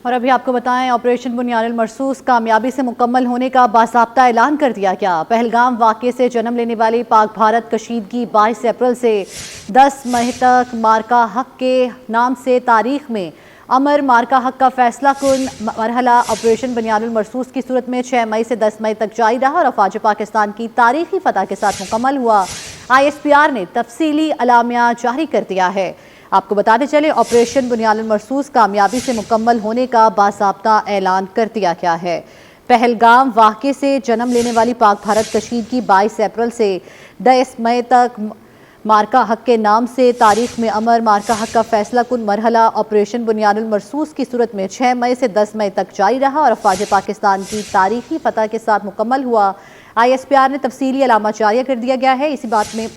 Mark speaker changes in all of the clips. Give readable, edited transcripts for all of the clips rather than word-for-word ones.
Speaker 1: اور ابھی آپ کو بتائیں آپریشن بنیان المرصوص کامیابی سے مکمل ہونے کا باضابطہ اعلان کر دیا گیا۔ پہلگام واقعے سے جنم لینے والی پاک بھارت کشیدگی 22 اپریل سے 10 مئی تک مارکہ حق کے نام سے تاریخ میں امر مارکہ حق کا فیصلہ کن مرحلہ آپریشن بنیان المرصوص کی صورت میں 6 مئی سے 10 مئی تک جاری رہا اور افواج پاکستان کی تاریخی فتح کے ساتھ مکمل ہوا۔ ISPR نے تفصیلی اعلامیہ جاری کر دیا ہے۔ آپ کو بتاتے چلے آپریشن بنیان المرصوص کامیابی سے مکمل ہونے کا باضابطہ اعلان کر دیا گیا ہے۔ پہلگام واقعے سے جنم لینے والی پاک بھارت کشیدگی 22 اپریل سے 10 مئی تک مارکہ حق کے نام سے تاریخ میں امر مارکہ حق کا فیصلہ کن مرحلہ آپریشن بنیان المرصوص کی صورت میں 6 مئی سے 10 مئی تک جاری رہا اور افواج پاکستان کی تاریخی فتح کے ساتھ مکمل ہوا۔ ISPR نے تفصیلی علامہ جاری کر دیا گیا ہے۔ اسی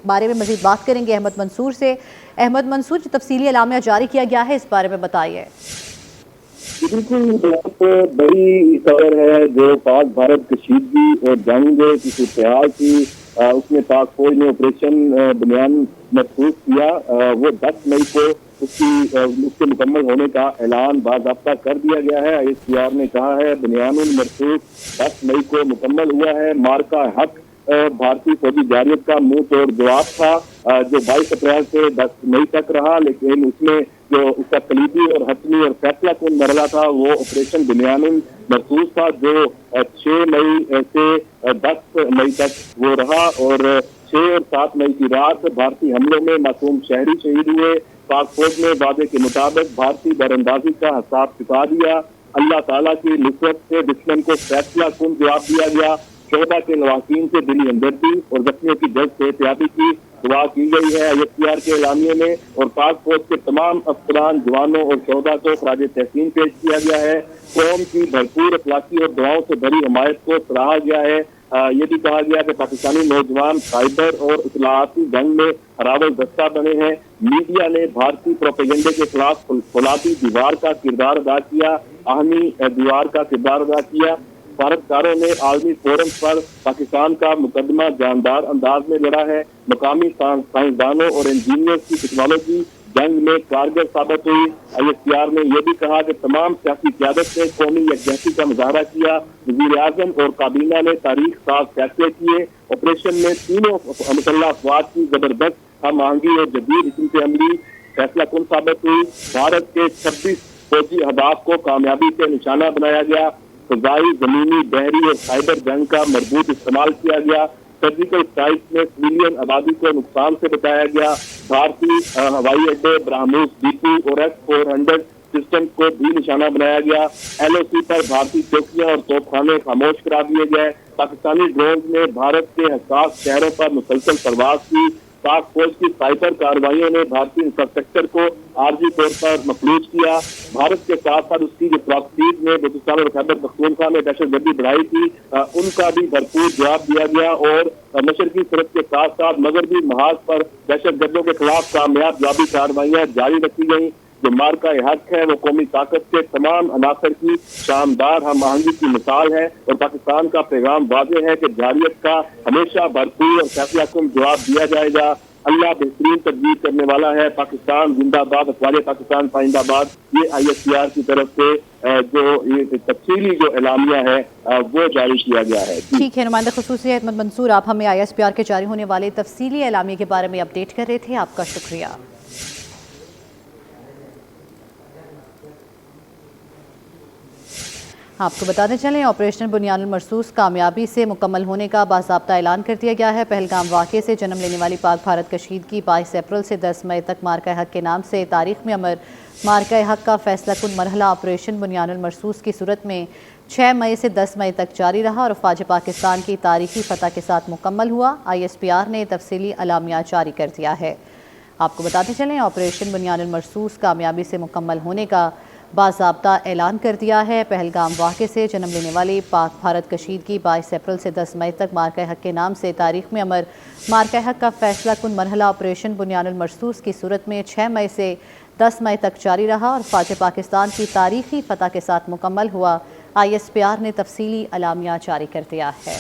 Speaker 1: بارے میں مزید بات کریں گے احمد منصور سے۔ احمد منصور، جو تفصیلی اعلامیہ جاری کیا گیا ہے اس بارے میں بتائیے۔
Speaker 2: بالکل بہت بڑی خبر ہے جو پاک بھارت کشیدگی اور جنگ کی صورتحال تھی، اس میں پاک فوج نے آپریشن بنیان مرصوص کیا، وہ 10 مئی کو اس کے مکمل ہونے کا اعلان باضابطہ کر دیا گیا ہے۔ ISPR نے کہا ہے بنیان المرصوص 10 مئی کو مکمل ہوا ہے۔ مارکہ حق بھارتی فوجی جارحیت کا منہ توڑ جواب تھا جو 22 اپریل سے 10 مئی تک رہا، لیکن اس میں جو اس کا کلیدی اور حتمی اور فیصلہ کن مرحلہ تھا وہ آپریشن بنیان المرصوص تھا جو 6 مئی سے 10 مئی تک وہ رہا، اور 6 اور 7 مئی کی رات بھارتی حملوں میں معصوم شہری شہید ہوئے۔ پاک فوج نے وعدے کے مطابق بھارتی براندازی کا حساب چکا دیا۔ اللہ تعالیٰ کی نصرت سے دشمن کو فیصلہ کن جواب دیا گیا۔ شہداء کے لواحقین سے دلی ہمدردی اور زخمیوں کی جلد صحتیابی کی دعا کی گئی ہے۔ ISPR کے اعلامیے میں اور پاک فوج کے تمام افسران، جوانوں اور شہداء کو خراج تحسین پیش کیا گیا ہے۔ قوم کی بھرپور اخلاقی اور دعاؤں سے بھری حمایت کو سراہا گیا ہے۔ یہ بھی کہا گیا کہ پاکستانی نوجوان سائبر اور اطلاعاتی جنگ میں ہراول دستہ بنے ہیں۔ میڈیا نے بھارتی پروپیگنڈے کے خلاف فولاتی دیوار کا کردار ادا کیا، آہنی دیوار کا کردار ادا کیا۔ بھارتکاروں نے عالمی فورم پر پاکستان کا مقدمہ جاندار انداز میں لڑا ہے۔ مقامی سائنسدانوں اور انجینئرز کی ٹیکنالوجی جنگ میں کارگر ثابت ہوئی۔ ISPR نے یہ بھی کہا کہ تمام سیاسی قیادت نے قومی یکجہتی کا مظاہرہ کیا۔ وزیر اعظم اور کابینہ نے تاریخ ساز فیصلے کیے۔ آپریشن میں تینوں مسلح افواج کی زبردست ہم آہنگی اور جدید حکمت عملی فیصلہ کن ثابت ہوئی۔ بھارت کے 26 فوجی اہداف کو کامیابی سے نشانہ بنایا گیا۔ فضائی، زمینی، بحری اور سائبر جنگ کا مربوط استعمال کیا گیا۔ سرجیکل اسٹرائک میں سویلین آبادی کو نقصان سے بچایا گیا۔ بھارتی ہوائی اڈے برہموس DP اور S-400 سسٹم کو بھی نشانہ بنایا گیا۔ LOC پر بھارتی چوکیاں اور توپ خانے خاموش کرا دیے گئے۔ پاکستانی ڈرونز نے بھارت کے حساس شہروں پر مسلسل پرواز کی۔ پاک فوج کی سائبر کارروائیوں نے بھارتی انفراسٹرکچر کو عارضی طور پر مفلوج کیا۔ بھارت کے ساتھ ساتھ اس کی جو پراکسیز نے بلوچستان اور خیبر پختونخوا میں دہشت گردی بڑھائی تھی، ان کا بھی بھرپور جواب دیا گیا، اور مشرقی سرحد کے ساتھ ساتھ مغربی محاذ پر دہشت گردوں کے خلاف کامیاب جوابی کارروائیاں جاری رکھی گئیں۔ جو مارکہ حق ہے وہ قومی طاقت کے تمام عناصر کی شاندار ہم آہنگی کی مثال ہے، اور پاکستان کا پیغام واضح ہے کہ جارحیت کا ہمیشہ بھرپور اور فیصلہ کن جواب دیا جائے گا۔ اللہ بہترین تدبیر کرنے والا ہے۔ پاکستان زندہ باد، افواج پاکستان پائندہ باد۔ یہ ISPR کی طرف سے جو تفصیلی جو اعلامیہ ہے وہ جاری کیا گیا ہے۔
Speaker 1: ٹھیک ہے، نمائندہ خصوصی احمد منصور، آپ ہمیں ISPR کے جاری ہونے والے تفصیلی اعلامیے کے بارے میں اپڈیٹ کر رہے تھے، آپ کا شکریہ۔ آپ کو بتاتے چلیں آپریشن بنیان المرصوص کامیابی سے مکمل ہونے کا باضابطہ اعلان کر دیا گیا ہے۔ پہلگام واقعے سے جنم لینے والی پاک بھارت کشیدگی 22 اپریل سے 10 مئی تک مارکہ حق کے نام سے تاریخ میں امر مارکہ حق کا فیصلہ کن مرحلہ آپریشن بنیان المرصوص کی صورت میں 6 مئی سے 10 مئی تک جاری رہا اور افواج پاکستان کی تاریخی فتح کے ساتھ مکمل ہوا۔ ISPR نے تفصیلی اعلامیہ جاری کر دیا ہے۔ آپ کو بتاتے چلیں آپریشن بنیان المرصوص کامیابی سے مکمل ہونے کا باضابطہ اعلان کر دیا ہے۔ پہلگام واقعے سے جنم لینے والی پاک بھارت کشیدگی 22 اپریل سے 10 مئی تک مارکہ حق کے نام سے تاریخ میں امر مارکہ حق کا فیصلہ کن مرحلہ آپریشن بنیان المرصوص کی صورت میں 6 مئی سے 10 مئی تک جاری رہا اور افواج پاکستان کی تاریخی فتح کے ساتھ مکمل ہوا۔ ISPR نے تفصیلی اعلامیہ جاری کر دیا ہے۔